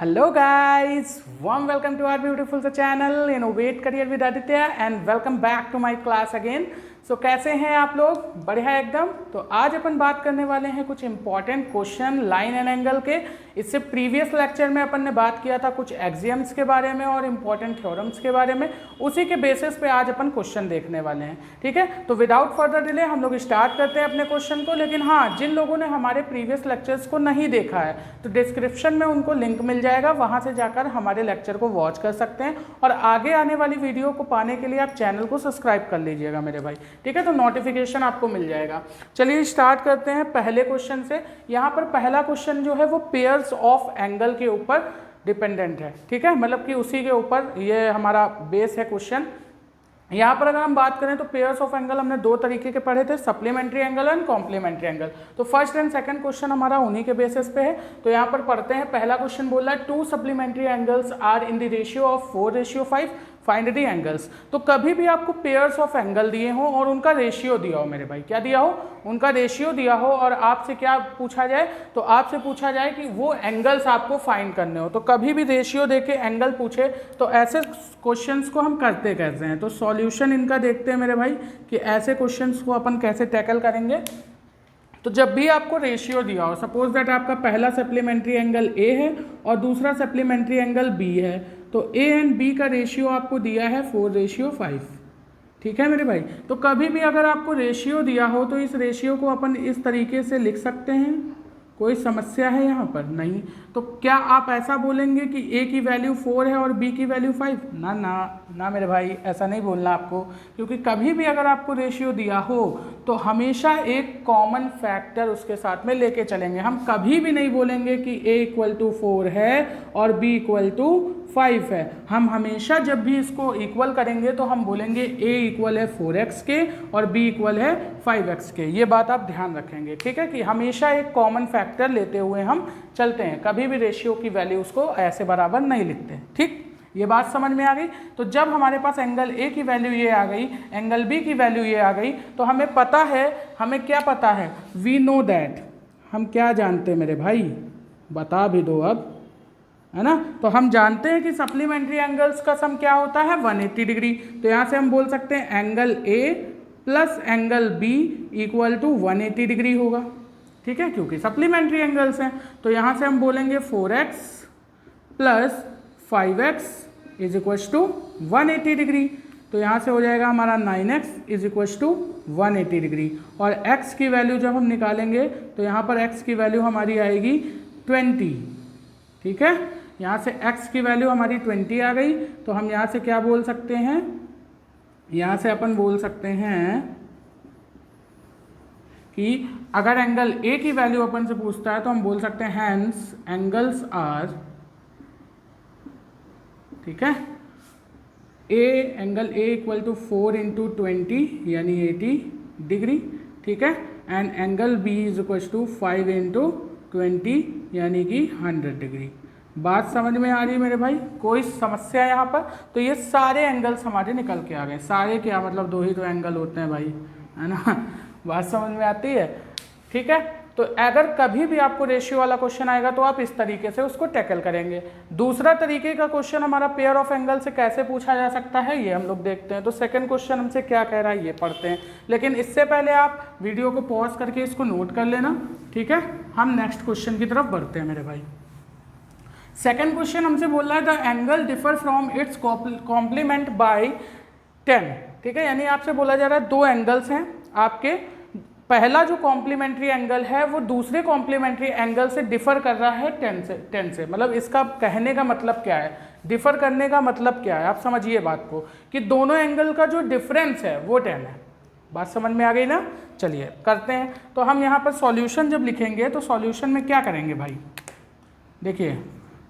Hello guys, warm welcome to our beautiful channel Innovate Career with Aditya and welcome back to my class again. So कैसे हैं आप लोग? बढ़िया एकदम। तो आज अपन बात करने वाले हैं कुछ important question line and angle के। इससे प्रीवियस लेक्चर में अपन ने बात किया था कुछ एक्सियम्स के बारे में और इंपॉर्टेंट थ्योरम्स के बारे में, उसी के बेसिस पे आज अपन क्वेश्चन देखने वाले हैं। ठीक है, तो विदाउट फर्दर डिले हम लोग स्टार्ट करते हैं अपने क्वेश्चन को। लेकिन हाँ, जिन लोगों ने हमारे प्रीवियस लेक्चर्स को नहीं देखा है तो डिस्क्रिप्शन में उनको लिंक मिल जाएगा, वहाँ से जाकर हमारे लेक्चर को वॉच कर सकते हैं और आगे आने वाली वीडियो को पाने के लिए आप चैनल को सब्सक्राइब कर लीजिएगा मेरे भाई। ठीक है, तो नोटिफिकेशन आपको मिल जाएगा। चलिए स्टार्ट करते हैं पहले क्वेश्चन से। यहाँ पर पहला क्वेश्चन जो है वो पेयर्स ऑफ एंगल के ऊपर डिपेंडेंट है। ठीक है, मतलब कि उसी के ऊपर ये हमारा बेस है क्वेश्चन। यहाँ पर अगर हम बात करें तो पेयर्स ऑफ एंगल हमने दो तरीके के पढ़े थे, supplementary angle and complementary angle. तो फर्स्ट एंड सेकंड क्वेश्चन हमारा उन्हीं के बेसिस पे है। तो यहाँ पर पढ़ते हैं। पहला क्वेश्चन बोल रहा है two supplementary angles are in the ratio of 4:5 find the angles. तो कभी भी आपको पेयर्स ऑफ एंगल दिए हो और उनका रेशियो दिया हो मेरे भाई, क्या दिया हो, उनका रेशियो दिया हो और आपसे क्या पूछा जाए, तो आपसे पूछा जाए कि वो एंगल्स आपको फाइंड करने हो। तो कभी भी रेशियो देके एंगल पूछे तो ऐसे क्वेश्चंस को हम करते कैसे हैं, तो सॉल्यूशन इनका देखते हैं मेरे भाई कि ऐसे क्वेश्चंस को अपन कैसे टैकल करेंगे। तो जब भी आपको रेशियो दिया हो, सपोज दैट आपका पहला सप्लीमेंट्री एंगल ए है और दूसरा सप्लीमेंट्री एंगल बी है, तो ए एंड बी का रेशियो आपको दिया है 4:5। ठीक है मेरे भाई, तो कभी भी अगर आपको रेशियो दिया हो तो इस रेशियो को अपन इस तरीके से लिख सकते हैं। कोई समस्या है यहाँ पर? नहीं। तो क्या आप ऐसा बोलेंगे कि ए की वैल्यू 4 है और बी की वैल्यू 5? ना ना ना मेरे भाई, ऐसा नहीं बोलना आपको, क्योंकि कभी भी अगर आपको रेशियो दिया हो तो हमेशा एक कॉमन फैक्टर उसके साथ में लेके चलेंगे। हम कभी भी नहीं बोलेंगे कि a = 4 है और b = 5 है। हम हमेशा जब भी इसको इक्वल करेंगे तो हम बोलेंगे a = है 4x के और b = है 5x के। ये बात आप ध्यान रखेंगे। ठीक है, कि हमेशा एक कॉमन फैक्टर लेते हुए हम चलते हैं, कभी भी रेशियो की वैल्यू उसको ऐसे बराबर नहीं लिखते। ठीक, ये बात समझ में आ गई। तो जब हमारे पास एंगल ए की वैल्यू ये आ गई, एंगल बी की वैल्यू ये आ गई, तो हमें पता है, हमें क्या पता है, वी नो दैट, हम क्या जानते हैं मेरे भाई, बता भी दो अब, है ना। तो हम जानते हैं कि सप्लीमेंट्री एंगल्स का सम क्या होता है, 180 डिग्री। तो यहाँ से हम बोल सकते हैं angle A plus angle B = 180 degree होगा। ठीक है, क्योंकि सप्लीमेंट्री एंगल्स हैं। तो यहाँ से हम बोलेंगे 4x + 5x = 180 डिग्री। तो यहाँ से हो जाएगा हमारा 9x = 180 डिग्री। और x की वैल्यू जब हम निकालेंगे तो यहाँ पर x की वैल्यू हमारी आएगी 20। ठीक है, यहाँ से x की वैल्यू हमारी 20 आ गई। तो हम यहाँ से क्या बोल सकते हैं, यहाँ से अपन बोल सकते हैं कि अगर एंगल a की वैल्यू अपन से पूछता है तो हम बोल सकते हैं हैंस एंगल्स आर, ठीक है, एंगल a = 4 × 20 यानी 80 डिग्री। ठीक है, एंड एंगल b = 5 × 20 यानी कि 100 डिग्री। बात समझ में आ रही है मेरे भाई, कोई समस्या यहाँ पर? तो ये सारे एंगल्स हमारे निकल के आ गए। सारे क्या मतलब, दो ही तो एंगल होते हैं भाई, है ना। बात समझ में आती है? ठीक है, तो अगर कभी भी आपको रेशियो वाला क्वेश्चन आएगा तो आप इस तरीके से उसको टैकल करेंगे। दूसरा तरीके का क्वेश्चन हमारा पेयर ऑफ एंगल से कैसे पूछा जा सकता है ये हम लोग देखते हैं। तो सेकंड क्वेश्चन हमसे क्या कह रहा है ये पढ़ते हैं, लेकिन इससे पहले आप वीडियो को पॉज करके इसको नोट कर लेना। ठीक है, हम नेक्स्ट क्वेश्चन की तरफ बढ़ते हैं मेरे भाई। सेकेंड क्वेश्चन हमसे बोल रहा है the angle differ from its complement by 10। ठीक है, यानी आपसे बोला जा रहा है दो एंगल्स हैं आपके, पहला जो कॉम्प्लीमेंट्री एंगल है वो दूसरे कॉम्प्लीमेंट्री एंगल से डिफर कर रहा है 10 से। मतलब इसका कहने का मतलब क्या है, डिफर करने का मतलब क्या है, आप समझिए बात को, कि दोनों एंगल का जो डिफरेंस है वो 10 है। बात समझ में आ गई ना। चलिए करते हैं। तो हम यहाँ पर सॉल्यूशन जब लिखेंगे तो सॉल्यूशन में क्या करेंगे भाई, देखिए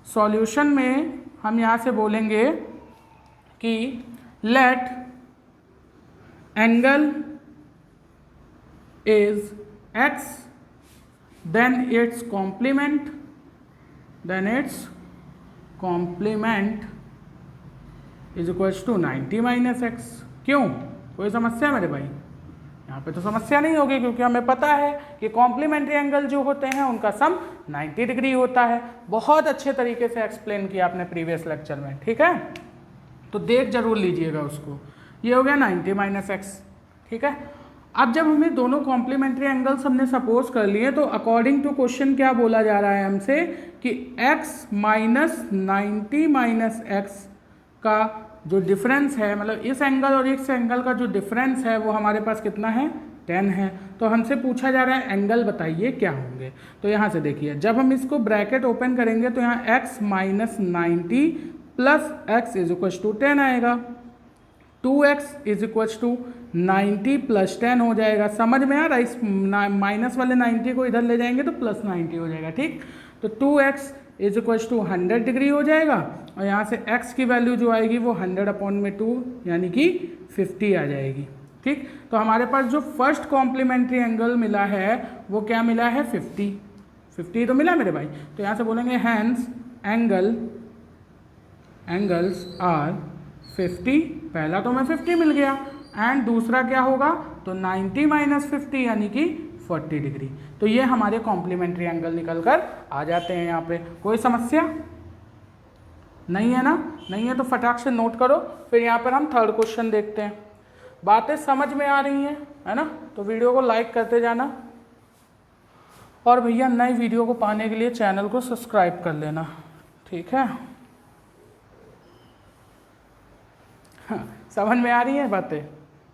सॉल्यूशन में हम यहाँ से बोलेंगे कि let angle is x then its complement is equals to 90 - x। क्यों, कोई समस्या मेरे भाई? यहाँ पे तो समस्या नहीं होगी क्योंकि हमें पता है कि कॉम्प्लीमेंट्री एंगल जो होते हैं उनका सम 90 डिग्री होता है। बहुत अच्छे तरीके से एक्सप्लेन किया आपने प्रीवियस लेक्चर में, ठीक है, तो देख जरूर लीजिएगा उसको। ये हो गया 90 माइनस एक्स, ठीक है। अब जब हमें दोनों कॉम्प्लीमेंट्री एंगल्स हमने सपोज कर लिए तो अकॉर्डिंग टू क्वेश्चन क्या बोला जा रहा है हमसे कि x माइनस 90 माइनस एक्स का जो डिफरेंस है, मतलब इस एंगल और इस एंगल का जो डिफरेंस है वो हमारे पास कितना है, 10 है। तो हमसे पूछा जा रहा है एंगल बताइए क्या होंगे। तो यहाँ से देखिए, जब हम इसको ब्रैकेट ओपन करेंगे तो यहाँ x minus 90 plus x is equal to 10 आएगा। 2x is equal to 90 plus 10 हो जाएगा। समझ में आ रहा है, इस माइनस वाले 90 को इधर ले जाएंगे तो प्लस 90 हो जाएगा, ठीक। तो 2x is equal to 100 degree हो जाएगा और यहाँ से x की वैल्यू जो आएगी वो 100/2 यानी कि 50 आ जाएगी, ठीक। तो हमारे पास जो फर्स्ट कॉम्प्लीमेंट्री एंगल मिला है वो क्या मिला है, 50 तो मिला मेरे भाई। तो यहाँ से बोलेंगे हैंस एंगल्स आर 50, पहला तो हमें 50 मिल गया एंड दूसरा क्या होगा तो 90 माइनस 50 यानी कि 40 डिग्री। तो ये हमारे कॉम्प्लीमेंट्री एंगल निकल कर आ जाते हैं। यहाँ पे कोई समस्या नहीं है ना, नहीं है तो फटाक से नोट करो। फिर यहाँ पर हम थर्ड क्वेश्चन देखते हैं। बातें समझ में आ रही हैं, है ना, तो वीडियो को लाइक करते जाना और भैया नई वीडियो को पाने के लिए चैनल को सब्सक्राइब कर लेना, ठीक है। हाँ, समझ में आ रही है बातें,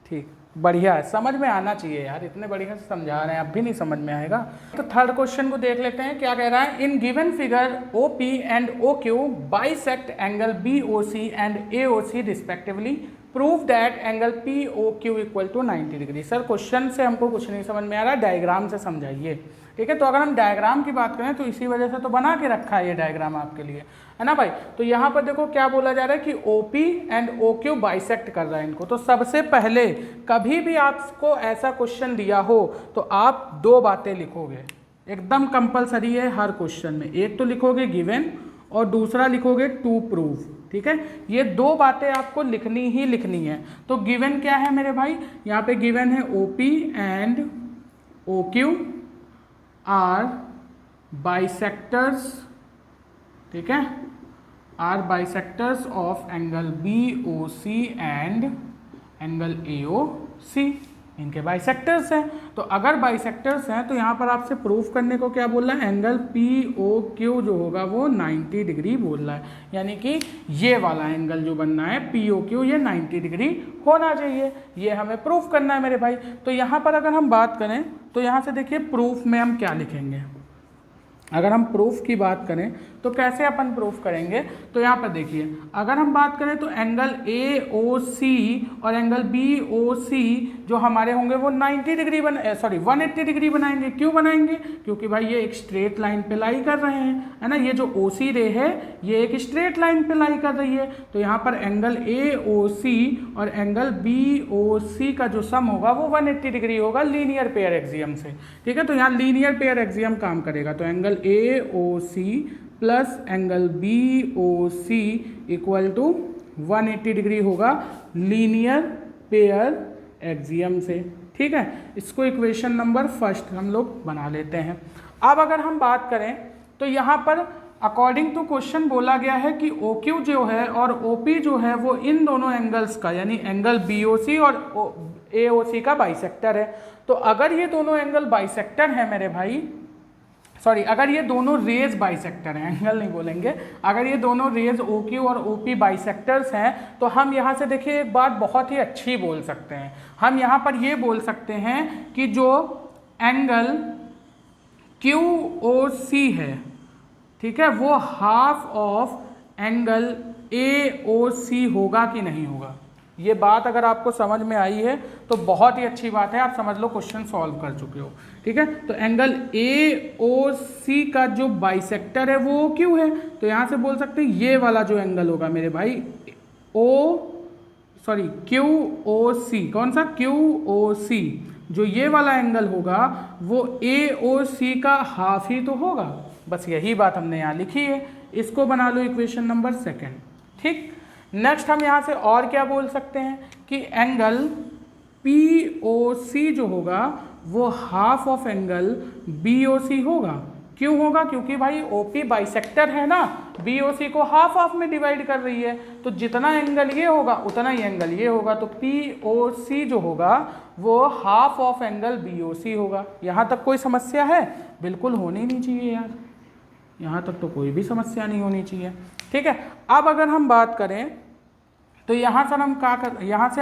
ठीक, बढ़िया है, समझ में आना चाहिए यार, इतने बढ़िया से समझा रहे हैं, अब भी नहीं समझ में आएगा। तो थर्ड क्वेश्चन को देख लेते हैं, क्या कह रहा है। In given figure OP and OQ bisect angle BOC and AOC respectively, prove that angle POQ equal to 90 degree. Sir question से हमको कुछ नहीं समझ में आ रहा, डायग्राम से समझाइए, ठीक है। तो अगर हम डायग्राम की बात करें तो इसी वजह से तो बना के रखा है ये डायग्राम आपके लिए, है ना भाई। तो यहाँ पर देखो क्या बोला जा रहा है कि OP एंड OQ बाइसेक्ट कर रहा है इनको। तो सबसे पहले कभी भी आपको ऐसा क्वेश्चन दिया हो तो आप दो बातें लिखोगे, एकदम कंपलसरी है हर क्वेश्चन में। एक तो लिखोगे गिवन और दूसरा लिखोगे टू प्रूव, ठीक है। ये दो बातें आपको लिखनी ही लिखनी है। तो गिवन क्या है मेरे भाई, यहाँ पे गिवन है OP and OQ are bisectors, ठीक है, are bisectors of angle BOC and angle AOC, इनके बाइसेक्टर्स हैं। तो अगर बाइसेक्टर्स हैं तो यहाँ पर आपसे प्रूफ करने को क्या बोल रहा है, एंगल POQ जो होगा वो 90 डिग्री बोल रहा है, यानी कि ये वाला एंगल जो बनना है POQ ये 90 डिग्री होना चाहिए, ये हमें प्रूफ करना है मेरे भाई। तो यहाँ पर अगर हम बात करें तो यहाँ से देखिए प्रूफ में हम क्या लिखेंगे। अगर हम प्रूफ की बात करें तो कैसे अपन प्रूफ करेंगे, तो यहाँ पर देखिए अगर हम बात करें तो एंगल AOC और एंगल BOC जो हमारे होंगे वो 180 डिग्री बनाएंगे। क्यों बनाएंगे, क्योंकि भाई ये एक स्ट्रेट लाइन पे लाई कर रहे हैं, है ना। ये जो OC रे है ये एक स्ट्रेट लाइन पे लाई कर रही है। तो यहाँ पर एंगल AOC और एंगल BOC का जो सम होगा वो 180 डिग्री होगा लीनियर पेयर एक्सियम से, ठीक है। तो यहाँ लीनियर पेयर एक्सियम काम करेगा। तो angle AOC plus angle BOC equal to 180 degree होगा लीनियर पेयर एक्सियम से, ठीक है। इसको इक्वेशन नंबर फर्स्ट हम लोग बना लेते हैं। अब अगर हम बात करें तो यहाँ पर अकॉर्डिंग टू क्वेश्चन बोला गया है कि OQ जो है और OP जो है वो इन दोनों एंगल्स का यानी एंगल BOC और AOC का बाइसेक्टर है। तो अगर ये दोनों एंगल बाइसेक्टर हैं मेरे भाई, अगर ये दोनों रेज बाइसेक्टर हैं, एंगल नहीं बोलेंगे, अगर ये दोनों रेज OQ और OP बाइसेक्टर्स हैं तो हम यहाँ से देखिए एक बात बहुत ही अच्छी बोल सकते हैं। हम यहाँ पर ये बोल सकते हैं कि जो एंगल QOC है, ठीक है, वो हाफ ऑफ एंगल AOC होगा कि नहीं होगा। ये बात अगर आपको समझ में आई है तो बहुत ही अच्छी बात है, आप समझ लो क्वेश्चन सॉल्व कर चुके हो, ठीक है। तो एंगल AOC का जो बाइसेक्टर है वो OQ है। तो यहाँ से बोल सकते हैं ये वाला जो एंगल होगा मेरे भाई QOC, कौन सा QOC, जो ये वाला एंगल होगा वो AOC का हाफ ही तो होगा। बस यही बात हमने यहाँ लिखी है, इसको बना लो इक्वेशन नंबर सेकेंड, ठीक। नेक्स्ट हम यहाँ से और क्या बोल सकते हैं कि एंगल POC जो होगा वो हाफ ऑफ एंगल BOC होगा। क्यों होगा? क्योंकि भाई OP बाइसेक्टर है ना, BOC को हाफ हाफ में डिवाइड कर रही है, तो जितना एंगल ये होगा उतना ही एंगल ये होगा, तो POC जो होगा वो हाफ ऑफ एंगल BOC होगा। यहाँ तक कोई समस्या है? बिल्कुल होनी नहीं चाहिए यार, यहाँ तक तो कोई भी समस्या नहीं होनी चाहिए। ठीक है, अब अगर हम बात करें तो यहाँ से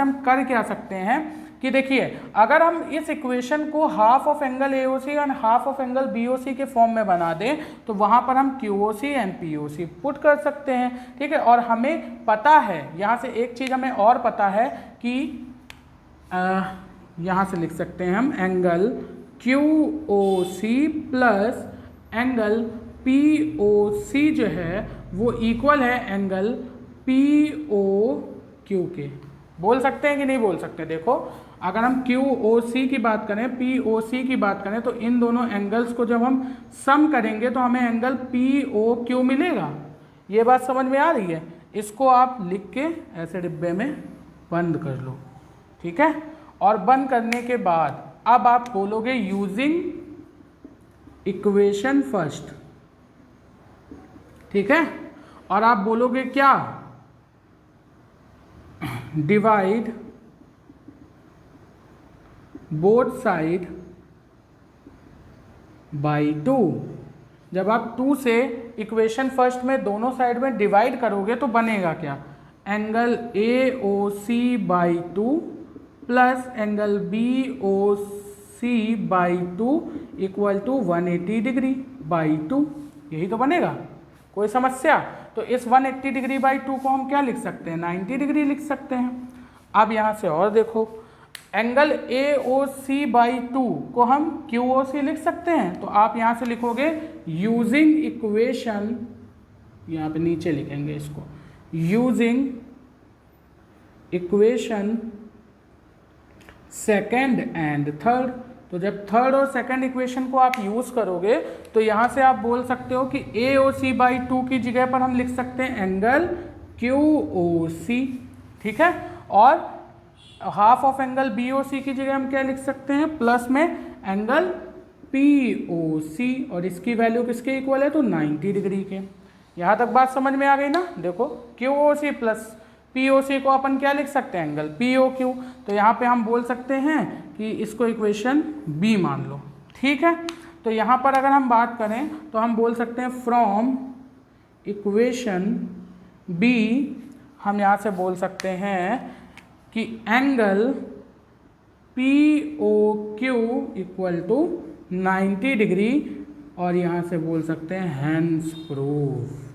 हम कर क्या सकते हैं कि देखिए, अगर हम इस इक्वेशन को half of angle AOC and half of angle BOC के फॉर्म में बना दें तो वहाँ पर हम QOC एंड POC पुट कर सकते हैं। ठीक है, और हमें पता है, यहाँ से एक चीज़ हमें और पता है कि यहाँ से लिख सकते हैं हम angle QOC plus angle POC जो है वो इक्वल है एंगल POQ के। बोल सकते हैं कि नहीं बोल सकते? देखो, अगर हम QOC की बात करें, POC की बात करें, तो इन दोनों एंगल्स को जब हम सम करेंगे तो हमें एंगल POQ मिलेगा। ये बात समझ में आ रही है? इसको आप लिख के ऐसे डिब्बे में बंद कर लो। ठीक है, और बंद करने के बाद अब आप बोलोगे यूजिंग इक्वेशन फर्स्ट। ठीक है, और आप बोलोगे क्या? Divide both side by 2। जब आप 2 से इक्वेशन फर्स्ट में दोनों साइड में डिवाइड करोगे तो बनेगा क्या? Angle AOC by 2 plus angle BOC by 2 equal to 180 degree by 2। यही तो बनेगा, कोई समस्या? तो इस 180 डिग्री बाई 2 को हम क्या लिख सकते हैं? 90 डिग्री लिख सकते हैं। अब यहाँ से और देखो, एंगल AOC बाई 2 को हम QOC लिख सकते हैं, तो आप यहाँ से लिखोगे यूजिंग इक्वेशन, यहाँ पे नीचे लिखेंगे इसको, using equation second and third. तो जब थर्ड और सेकंड इक्वेशन को आप यूज़ करोगे तो यहाँ से आप बोल सकते हो कि AOC बाई 2 की जगह पर हम लिख सकते हैं एंगल QOC। ठीक है, और हाफ ऑफ एंगल BOC की जगह हम क्या लिख सकते हैं? प्लस में एंगल POC, और इसकी वैल्यू किसके इक्वल है? तो 90 डिग्री के। यहाँ तक बात समझ में आ गई ना? देखो, QOC प्लस POC को अपन क्या लिख सकते हैं? Angle POQ। तो यहाँ पे हम बोल सकते हैं कि इसको इक्वेशन B मान लो। ठीक है, तो यहाँ पर अगर हम बात करें तो हम बोल सकते हैं फ्रॉम इक्वेशन B हम यहाँ से बोल सकते हैं कि angle POQ equal to 90 degree, और यहाँ से बोल सकते हैं हैंस प्रूफ्ड।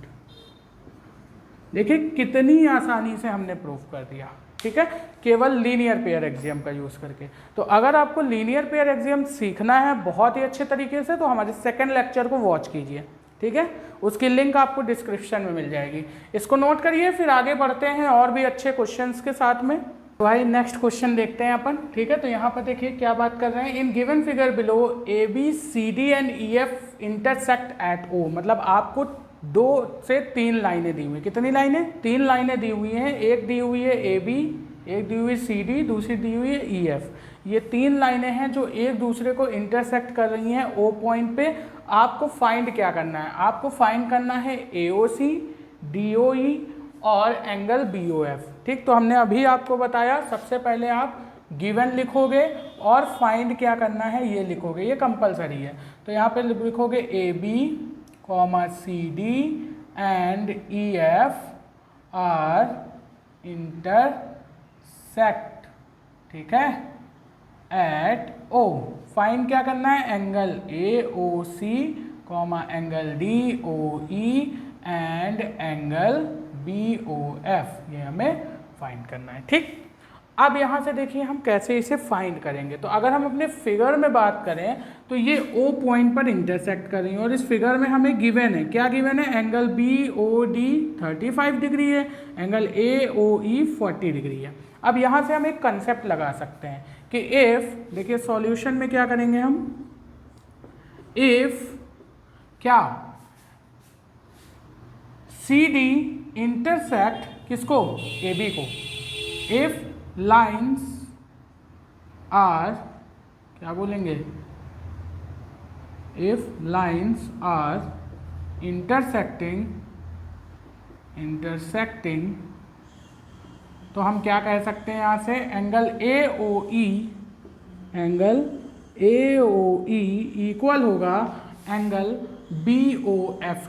देखिए कितनी आसानी से हमने प्रूफ कर दिया। ठीक है, केवल लीनियर पेयर एक्सियम का यूज़ करके। तो अगर आपको लीनियर पेयर एक्सियम सीखना है बहुत ही अच्छे तरीके से तो हमारे सेकंड लेक्चर को वॉच कीजिए। ठीक है, उसकी लिंक आपको डिस्क्रिप्शन में मिल जाएगी, इसको नोट करिए। फिर आगे बढ़ते हैं और भी अच्छे क्वेश्चंस के साथ में। तो भाई नेक्स्ट क्वेश्चन देखते हैं अपन। ठीक है, तो यहाँ पर देखिए क्या बात कर रहे हैं। इन given figure below ABCD and EF intersect at O। मतलब आपको 2 से 3 लाइनें दी हुई। कितनी लाइनें? 3 लाइनें दी हुई हैं। एक दी हुई है AB, एक दी हुई CD, दूसरी दी हुई है EF। ये 3 लाइनें हैं जो एक दूसरे को इंटरसेक्ट कर रही हैं O पॉइंट पे। आपको फाइंड क्या करना है? आपको फाइंड करना है AOC, DOE और एंगल BOF। ठीक, तो हमने अभी आपको बताया, सबसे पहले आप गिवन लिखोगे और फाइंड क्या करना है ये लिखोगे, ये कंपलसरी है। तो यहाँ पे लिखोगे AB, CD and EF are intersect. ठीक है, एट O। फाइंड क्या करना है? Angle AOC, angle DOE and angle BOF, ये हमें फाइंड करना है। ठीक, अब यहाँ से देखिए हम कैसे इसे फाइंड करेंगे। तो अगर हम अपने फिगर में बात करें तो ये O पॉइंट पर इंटरसेक्ट कर रही है, और इस फिगर में हमें गिवन है, क्या गिवन है? एंगल BOD 35 डिग्री है, एंगल AOE 40 डिग्री है। अब यहाँ से हम एक कंसेप्ट लगा सकते हैं कि इफ़, देखिए सॉल्यूशन में क्या करेंगे हम, इफ़ क्या CD इंटरसेक्ट किसको? AB को। इफ लाइन्स आर, क्या बोलेंगे, इफ लाइन्स आर इंटरसेक्टिंग, तो हम क्या कह सकते हैं यहाँ से, angle A O E equal होगा एंगल BOF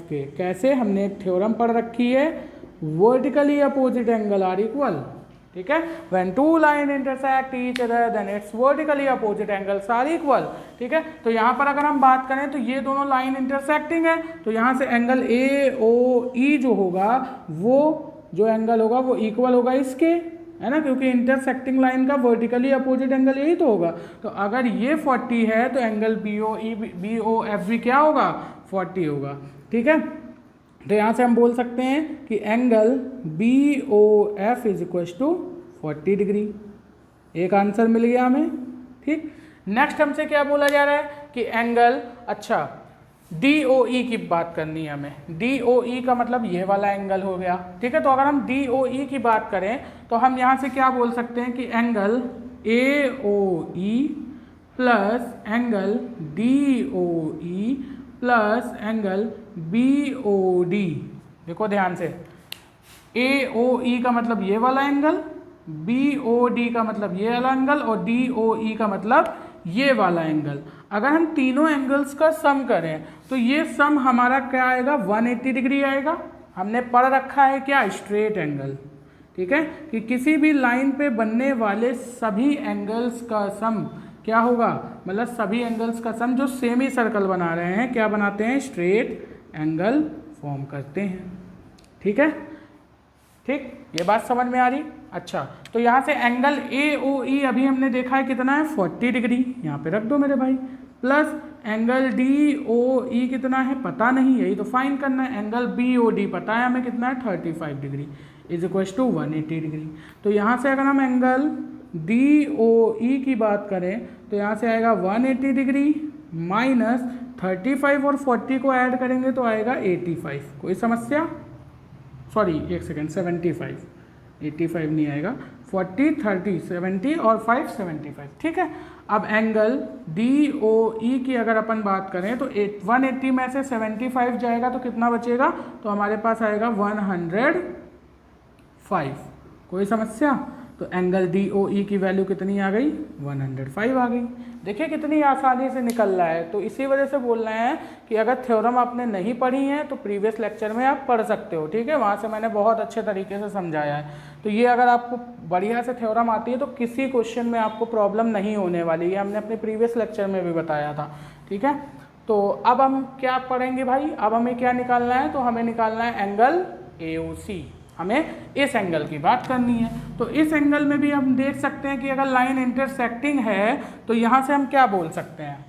के, कैसे, हमने एक थ्योरम पढ़ रखी है, vertically opposite angle are equal, ठीक है, when two line intersect each other then it's vertically opposite angles are equal, ठीक है। तो यहाँ पर अगर हम बात करें तो ये दोनों लाइन इंटरसेक्टिंग है, तो यहाँ से एंगल AOE जो होगा, वो जो एंगल होगा वो इक्वल होगा इसके, है ना, क्योंकि इंटरसेक्टिंग लाइन का वर्टिकली अपोजिट एंगल यही तो होगा। तो अगर ये 40 है तो एंगल BOF भी क्या होगा, 40 होगा, ठीक है। तो यहाँ से हम बोल सकते हैं कि angle BOF is equal to 40 degree, एक आंसर मिल गया हमें, ठीक। नेक्स्ट हमसे क्या बोला जा रहा है कि एंगल, अच्छा DOE की बात करनी है हमें, DOE का मतलब ये वाला एंगल हो गया, ठीक है। तो अगर हम DOE की बात करें तो हम यहाँ से क्या बोल सकते हैं कि angle AOE plus angle DOE plus angle BOD, देखो ध्यान से, AOE का मतलब ये वाला एंगल, BOD का मतलब ये वाला एंगल और DOE का मतलब ये वाला एंगल। अगर हम तीनों एंगल्स का सम करें तो ये सम हमारा क्या आएगा, 180 डिग्री आएगा। हमने पढ़ रखा है क्या, स्ट्रेट एंगल, ठीक है, कि किसी भी लाइन पे बनने वाले सभी एंगल्स का सम क्या होगा, मतलब सभी एंगल्स का सम जो सेमी सर्कल बना रहे हैं क्या बनाते हैं, स्ट्रेट एंगल फॉर्म करते हैं, ठीक है, ठीक, ये बात समझ में आ रही। अच्छा, तो यहाँ से एंगल AOE अभी हमने देखा है कितना है, 40 डिग्री, यहाँ पे रख दो मेरे भाई, प्लस एंगल DOE कितना है पता नहीं, यही तो फाइंड करना है, एंगल BOD पता है हमें कितना है, 35 degree is equal to 180 degree. तो यहाँ से अगर हम एंगल DOE की बात करें तो यहाँ से आएगा 180 डिग्री माइनस 35 और 40 को ऐड करेंगे तो आएगा 85। कोई समस्या, सॉरी एक सेकेंड, 75, 85 नहीं आएगा, 40, 30, 70 और 5, 75, ठीक है। अब एंगल DOE की अगर अपन बात करें तो 180 में से 75 जाएगा तो कितना बचेगा, तो हमारे पास आएगा 105। कोई समस्या, तो एंगल DOE की वैल्यू कितनी आ गई, 105 आ गई। देखिए कितनी आसानी से निकल रहा है। तो इसी वजह से बोल रहे हैं कि अगर थ्योरम आपने नहीं पढ़ी है तो प्रीवियस लेक्चर में आप पढ़ सकते हो, ठीक है, वहाँ से मैंने बहुत अच्छे तरीके से समझाया है। तो ये अगर आपको बढ़िया से थ्योरम आती है तो किसी क्वेश्चन में आपको प्रॉब्लम नहीं होने वाली है, हमने अपने प्रीवियस लेक्चर में भी बताया था, ठीक है। तो अब हम क्या पढ़ेंगे भाई, अब हमें क्या निकालना है, तो हमें निकालना है एंगल AOC, हमें इस एंगल की बात करनी है। तो इस एंगल में भी हम देख सकते हैं कि अगर लाइन इंटरसेक्टिंग है तो यहाँ से हम क्या बोल सकते हैं,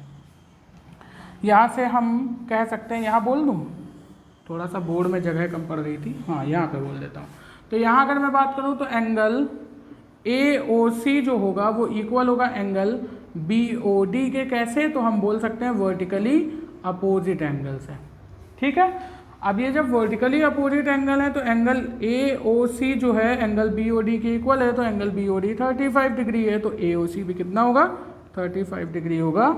यहाँ से हम कह सकते हैं, यहाँ बोल दूँ, थोड़ा सा बोर्ड में जगह कम पड़ रही थी, हाँ यहाँ पे बोल देता हूँ। तो यहाँ अगर मैं बात करूँ तो एंगल AOC जो होगा वो इक्वल होगा एंगल BOD के, कैसे, तो हम बोल सकते हैं वर्टिकली अपोजिट एंगल से, ठीक है। अब ये जब वर्टिकली अपोजिट एंगल है तो एंगल AOC जो है एंगल BOD के इक्वल है, तो एंगल BOD 35 डिग्री है, तो AOC भी कितना होगा, 35 डिग्री होगा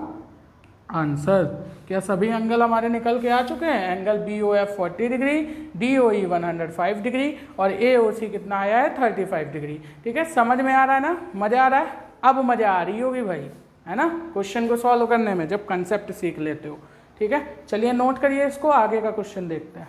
आंसर। क्या सभी एंगल हमारे निकल के आ चुके हैं, angle BOF 40 degree, DOE 105 degree और AOC कितना आया है, 35 डिग्री, ठीक है। समझ में आ रहा है ना, मज़ा आ रहा है, अब मज़ा आ रही होगी भाई, है ना, क्वेश्चन को सॉल्व करने में जब कंसेप्ट सीख लेते हो, ठीक है। चलिए नोट करिए इसको, आगे का क्वेश्चन देखते हैं।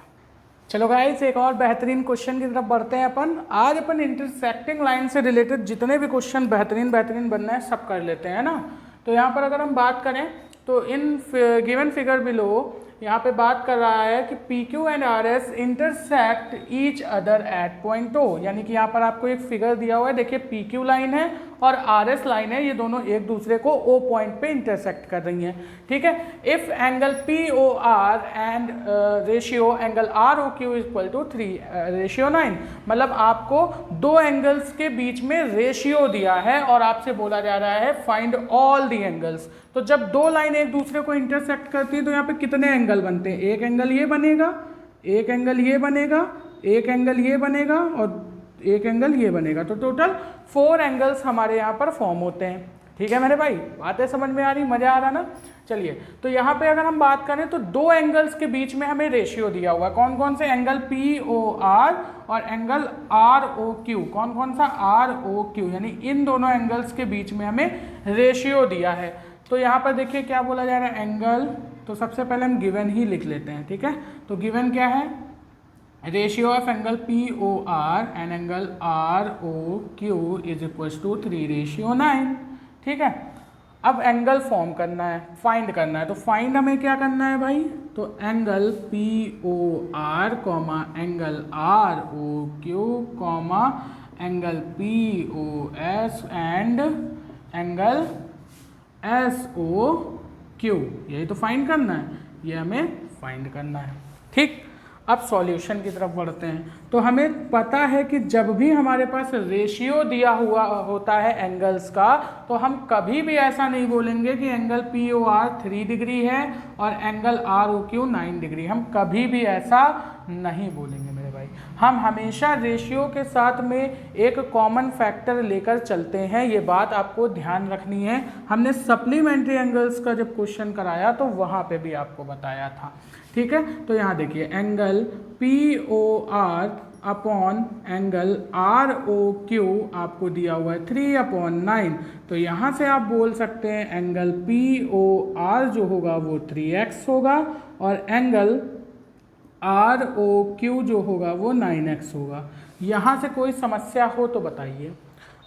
चलो गाइस, एक और बेहतरीन क्वेश्चन की तरफ बढ़ते हैं अपन। आज अपन इंटरसेक्टिंग लाइन से रिलेटेड जितने भी क्वेश्चन बेहतरीन बनना है सब कर लेते हैं ना। तो यहाँ पर अगर हम बात करें तो इन गिवन फिगर बिलो यहाँ पे बात कर रहा है कि PQ and RS intersect each other at point O, यानी कि यहाँ पर आपको एक फिगर दिया हुआ है, देखिए PQ लाइन है और RS लाइन है, ये दोनों एक दूसरे को O पॉइंट पे इंटरसेक्ट कर रही हैं, ठीक है। If angle POR and ratio angle ROQ equal to 3:9, मतलब आपको दो एंगल्स के बीच में रेशियो दिया है और आपसे बोला जा रहा है फाइंड ऑल द एंगल्स। तो जब दो लाइन एक दूसरे को इंटरसेक्ट करती है तो यहाँ पे कितने एंगल बनते हैं, एक एंगल ये बनेगा, एक एंगल ये बनेगा, एक एंगल ये बनेगा और एक एंगल ये बनेगा, तो टोटल 4 एंगल्स हमारे यहाँ पर फॉर्म होते हैं। ठीक है मेरे भाई, बातें समझ में आ रही, मज़ा आ रहा ना। चलिए, तो यहाँ पे अगर हम बात करें तो 2 एंगल्स के बीच में हमें रेशियो दिया हुआ है। कौन कौन से एंगल? POR और एंगल ROQ। कौन कौन सा? ROQ, यानी इन दोनों एंगल्स के बीच में हमें रेशियो दिया है। तो यहाँ पर देखिए क्या बोला जा रहा है, एंगल। तो सबसे पहले हम गिवन ही लिख लेते हैं, ठीक है। तो गिवन क्या है? Ratio of angle POR and angle ROQ is equals to 3:9। ठीक है। अब एंगल फॉर्म करना है, फाइंड करना है। तो फाइंड हमें क्या करना है भाई? तो angle POR comma angle ROQ comma angle POS and angle SOQ, यही तो फाइंड करना है, ये हमें फाइंड करना है। ठीक, अब सॉल्यूशन की तरफ बढ़ते हैं। तो हमें पता है कि जब भी हमारे पास रेशियो दिया हुआ होता है एंगल्स का, तो हम कभी भी ऐसा नहीं बोलेंगे कि एंगल POR 3 डिग्री है और एंगल ROQ 9 डिग्री। हम कभी भी ऐसा नहीं बोलेंगे मेरे भाई। हम हमेशा रेशियो के साथ में एक कॉमन फैक्टर लेकर चलते हैं, ये बात आपको ध्यान रखनी है। हमने सप्लीमेंट्री एंगल्स का जब क्वेश्चन कराया तो वहाँ पे भी आपको बताया था। ठीक है, तो यहाँ देखिए angle POR upon angle ROQ आपको दिया हुआ है 3/9। तो यहाँ से आप बोल सकते हैं एंगल POR जो होगा वो 3x होगा और एंगल ROQ जो होगा वो 9x होगा। यहाँ से कोई समस्या हो तो बताइए।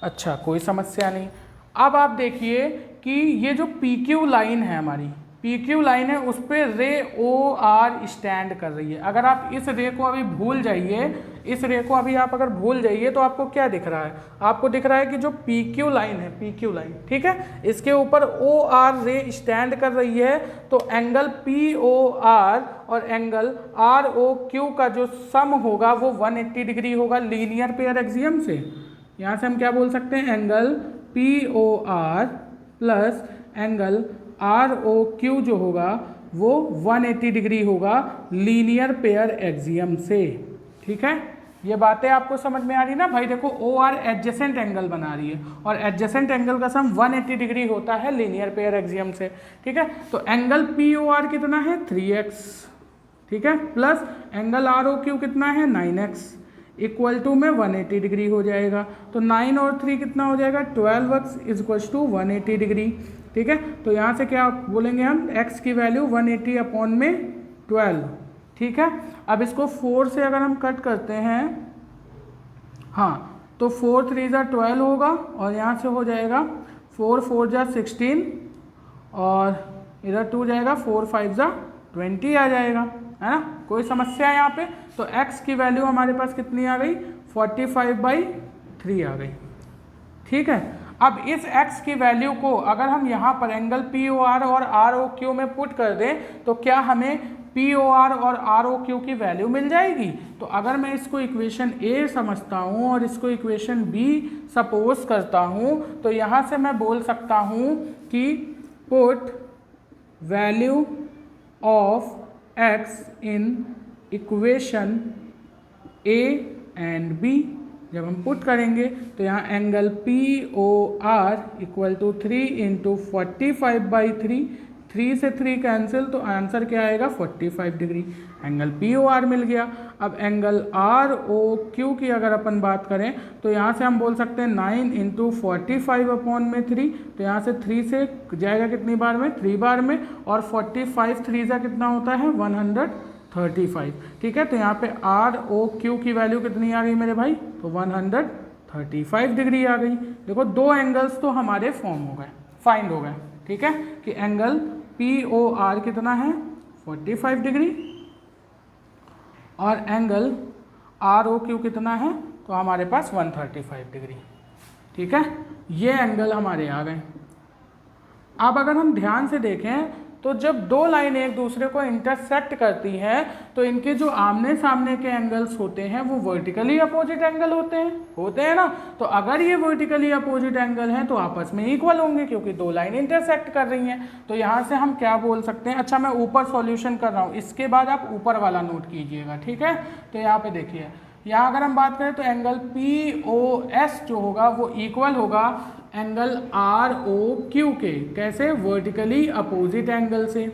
अच्छा, कोई समस्या नहीं। अब आप देखिए कि ये जो PQ लाइन है हमारी, PQ लाइन है, उस पर रे OR स्टैंड कर रही है। अगर आप इस रे को अभी भूल जाइए, इस रे को अभी आप अगर भूल जाइए तो आपको क्या दिख रहा है? आपको दिख रहा है कि जो PQ लाइन है, PQ लाइन, ठीक है, इसके ऊपर OR रे स्टैंड कर रही है। तो एंगल POR और एंगल ROQ का जो सम होगा वो 180 डिग्री होगा लीनियर पेयर एक्सियम से। यहाँ से हम क्या बोल सकते हैं? Angle POR plus angle ROQ जो होगा वो 180 डिग्री होगा लीनियर पेयर एक्सियम से। ठीक है, ये बातें आपको समझ में आ रही ना भाई? देखो OR एडजेसेंट एंगल बना रही है और एडजेसेंट एंगल का सम 180 डिग्री होता है लीनियर पेयर एक्सियम से। ठीक है, तो एंगल POR कितना है? 3x, ठीक है, प्लस एंगल ROQ कितना है? 9x, इक्वल टू में 180 डिग्री हो जाएगा। तो 9 और 3 कितना हो जाएगा? 12x is equal to 180 degree. ठीक है, तो यहाँ से क्या बोलेंगे हम? x की वैल्यू 180 अपॉन में 12। ठीक है, अब इसको 4 से अगर हम कट करते हैं, हाँ, तो 4 3 जा 12 होगा और यहाँ से हो जाएगा 4 4 जा 16 और इधर 2 जाएगा, 4 5 जा 20 आ जाएगा, है ना? कोई समस्या है यहाँ पे? तो x की वैल्यू हमारे पास कितनी आ गई? 45/3 आ गई। ठीक है, अब इस x की वैल्यू को अगर हम यहाँ पर एंगल POR और ROQ में पुट कर दें तो क्या हमें POR और ROQ की वैल्यू मिल जाएगी? तो अगर मैं इसको इक्वेशन A समझता हूँ और इसको इक्वेशन B सपोज करता हूँ, तो यहाँ से मैं बोल सकता हूँ कि put value of x in equation A and B। जब हम पुट करेंगे तो यहाँ angle POR equal to 3 into 45/3, 3 से 3 कैंसिल, तो आंसर क्या आएगा? 45 डिग्री। एंगल POR मिल गया। अब एंगल ROQ की अगर अपन बात करें तो यहाँ से हम बोल सकते हैं 9 इंटू 45/3। तो यहाँ से 3 से जाएगा कितनी बार में? 3 बार में, और 45 3 का कितना होता है? 135। ठीक है, तो यहाँ पे ROQ की वैल्यू कितनी आ गई मेरे भाई? तो 135 डिग्री आ गई। देखो, 2 एंगल्स तो हमारे फॉर्म हो गए, फाइंड हो गए। ठीक है, कि एंगल POR कितना है? 45 डिग्री और एंगल ROQ कितना है? तो हमारे पास 135 डिग्री। ठीक है, ये एंगल हमारे आ गए। अब अगर हम ध्यान से देखें तो जब 2 लाइन एक दूसरे को इंटरसेक्ट करती हैं तो इनके जो आमने सामने के एंगल्स होते हैं वो वर्टिकली अपोजिट एंगल होते हैं ना। तो अगर ये वर्टिकली अपोजिट एंगल हैं तो आपस में इक्वल होंगे क्योंकि 2 लाइन इंटरसेक्ट कर रही हैं। तो यहाँ से हम क्या बोल सकते हैं? अच्छा, मैं ऊपर सॉल्यूशन कर रहा हूँ, इसके बाद आप ऊपर वाला नोट कीजिएगा। ठीक है, तो यहाँ पे देखिए यहाँ अगर हम बात करें तो एंगल POS जो होगा वो इक्वल होगा एंगल ROQ के, कैसे, वर्टिकली अपोजिट एंगल से,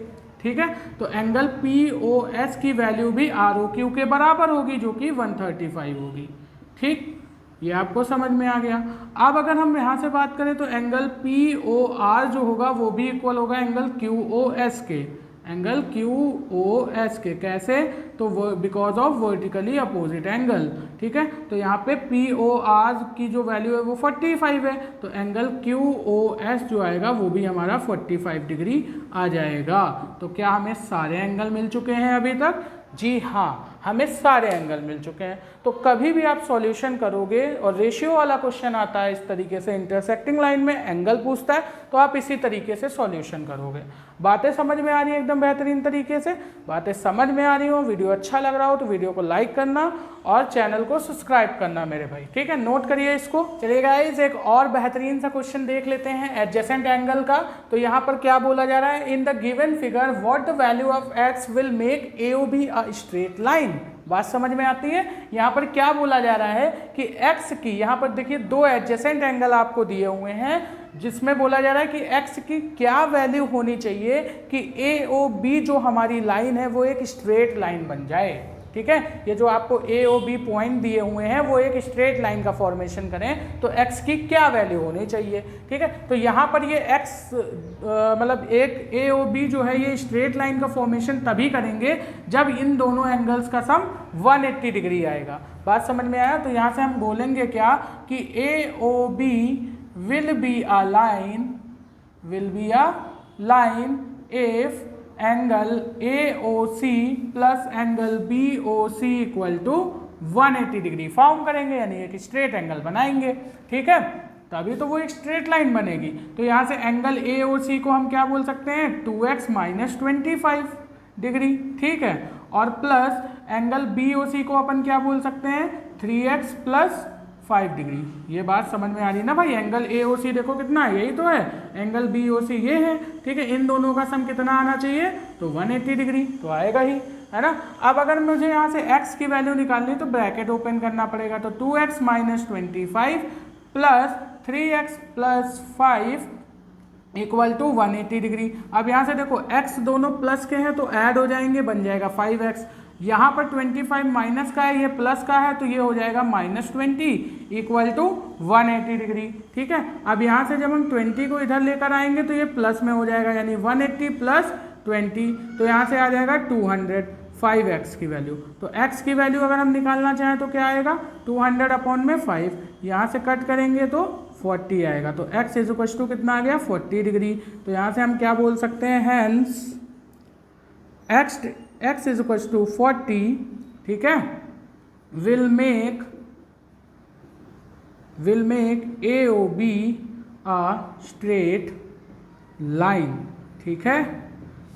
ठीक है। तो एंगल POS की वैल्यू भी ROQ के बराबर होगी जो कि 135 होगी, ठीक, ये आपको समझ में आ गया। अब अगर हम यहाँ से बात करें तो एंगल POR जो होगा वो भी इक्वल होगा एंगल QOS के, एंगल QOS के, कैसे, तो because of vertically opposite angle, ठीक है। तो यहाँ पे POR की जो वैल्यू है वो 45 है, तो एंगल QOS जो आएगा वो भी हमारा 45 डिग्री आ जाएगा। तो क्या हमें सारे एंगल मिल चुके हैं अभी तक? जी हाँ, हमें सारे एंगल मिल चुके हैं। तो कभी भी आप सॉल्यूशन करोगे और रेशियो वाला क्वेश्चन आता है इस तरीके से, इंटरसेक्टिंग लाइन में एंगल पूछता है, तो आप इसी तरीके से सॉल्यूशन करोगे। बातें समझ में आ रही है एकदम बेहतरीन तरीके से? बातें समझ में आ रही हो, वीडियो अच्छा लग रहा हो तो वीडियो को लाइक करना और चैनल को सब्सक्राइब करना मेरे भाई, ठीक है, नोट करिए इसको। चलिए गाइस, एक और बेहतरीन सा क्वेश्चन देख लेते हैं एडजेसेंट एंगल का। तो यहाँ पर क्या बोला जा रहा है, in the given figure what the value of x will make AOB a straight line. बात समझ में आती है? यहाँ पर क्या बोला जा रहा है कि x की, यहाँ पर देखिए दो एडजेसेंट एंगल आपको दिए हुए हैं जिसमें बोला जा रहा है कि x की क्या वैल्यू होनी चाहिए कि AOB जो हमारी लाइन है वो एक स्ट्रेट लाइन बन जाए, ठीक है। ये जो आपको AOB पॉइंट दिए हुए हैं वो एक स्ट्रेट लाइन का फॉर्मेशन करें तो x की क्या वैल्यू होनी चाहिए, ठीक है। तो यहाँ पर ये x मतलब एक AOB जो है ये स्ट्रेट लाइन का फॉर्मेशन तभी करेंगे जब इन दोनों एंगल्स का सम 180 डिग्री आएगा। बात समझ में आया? तो यहाँ से हम बोलेंगे क्या कि AOB will be a line if angle AOC plus angle BOC equal to 180 degree form करेंगे, यानी एक स्ट्रेट एंगल बनाएंगे, ठीक है, तभी तो वो एक स्ट्रेट लाइन बनेगी। तो यहाँ से एंगल AOC को हम क्या बोल सकते हैं, 2x माइनस 25 डिग्री, ठीक है, और प्लस एंगल BOC को अपन क्या बोल सकते हैं, 3x प्लस 5 डिग्री। ये बात समझ में आ रही है ना भाई? एंगल AOC देखो कितना है, यही तो है, एंगल BOC ये है, ठीक है। इन दोनों का सम कितना आना चाहिए, तो 180 डिग्री तो आएगा ही, है ना। अब अगर मुझे यहाँ से x की वैल्यू निकालनी तो ब्रैकेट ओपन करना पड़ेगा, तो 2x minus 25 plus 3x plus 5 equal to 180 degree. अब यहाँ से देखो x दोनों प्लस के हैं तो ऐड हो जाएंगे, बन जाएगा 5x। यहाँ पर 25 माइनस का है, ये प्लस का है, तो ये हो जाएगा माइनस 20 इक्वल टू 180 डिग्री, ठीक है। अब यहाँ से जब हम 20 को इधर लेकर आएंगे तो ये प्लस में हो जाएगा, यानी 180 प्लस 20, तो यहाँ से आ जाएगा 200, 5x की वैल्यू। तो x की वैल्यू अगर हम निकालना चाहें तो क्या आएगा, 200 अपॉन में 5, यहाँ से कट करेंगे तो 40 आएगा। तो x इज इक्वल टू कितना आ गया, 40 डिग्री। तो यहाँ से हम क्या बोल सकते हैं, hence x is equal to 40, ठीक है, will make AOB a straight line, ठीक है।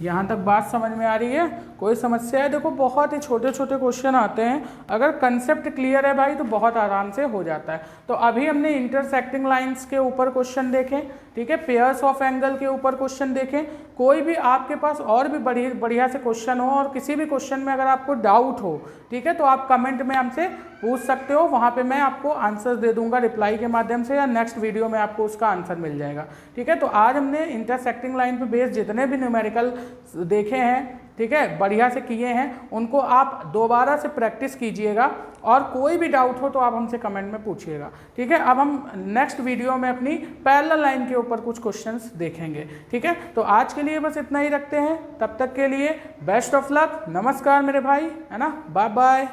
यहाँ तक बात समझ में आ रही है? कोई समस्या है? देखो बहुत ही छोटे छोटे क्वेश्चन आते हैं, अगर कंसेप्ट क्लियर है भाई तो बहुत आराम से हो जाता है। तो अभी हमने इंटरसेक्टिंग लाइंस के ऊपर क्वेश्चन देखे, ठीक है, पेयर्स ऑफ एंगल के ऊपर क्वेश्चन देखें। कोई भी आपके पास और भी बढ़िया से क्वेश्चन हो और किसी भी क्वेश्चन में अगर आपको डाउट हो, ठीक है, तो आप कमेंट में हमसे पूछ सकते हो, वहाँ पे मैं आपको आंसर दे दूंगा रिप्लाई के माध्यम से, या नेक्स्ट वीडियो में आपको उसका आंसर मिल जाएगा, ठीक है। तो आज हमने इंटरसेक्टिंग लाइन पे बेस्ड जितने भी न्यूमेरिकल देखे हैं, ठीक है, बढ़िया से किए हैं, उनको आप दोबारा से प्रैक्टिस कीजिएगा और कोई भी डाउट हो तो आप हमसे कमेंट में पूछिएगा, ठीक है। अब हम नेक्स्ट वीडियो में अपनी पैरेलल लाइन के ऊपर कुछ क्वेश्चंस देखेंगे, ठीक है। तो आज के लिए बस इतना ही रखते हैं, तब तक के लिए बेस्ट ऑफ लक, नमस्कार मेरे भाई, है ना, बाय बाय।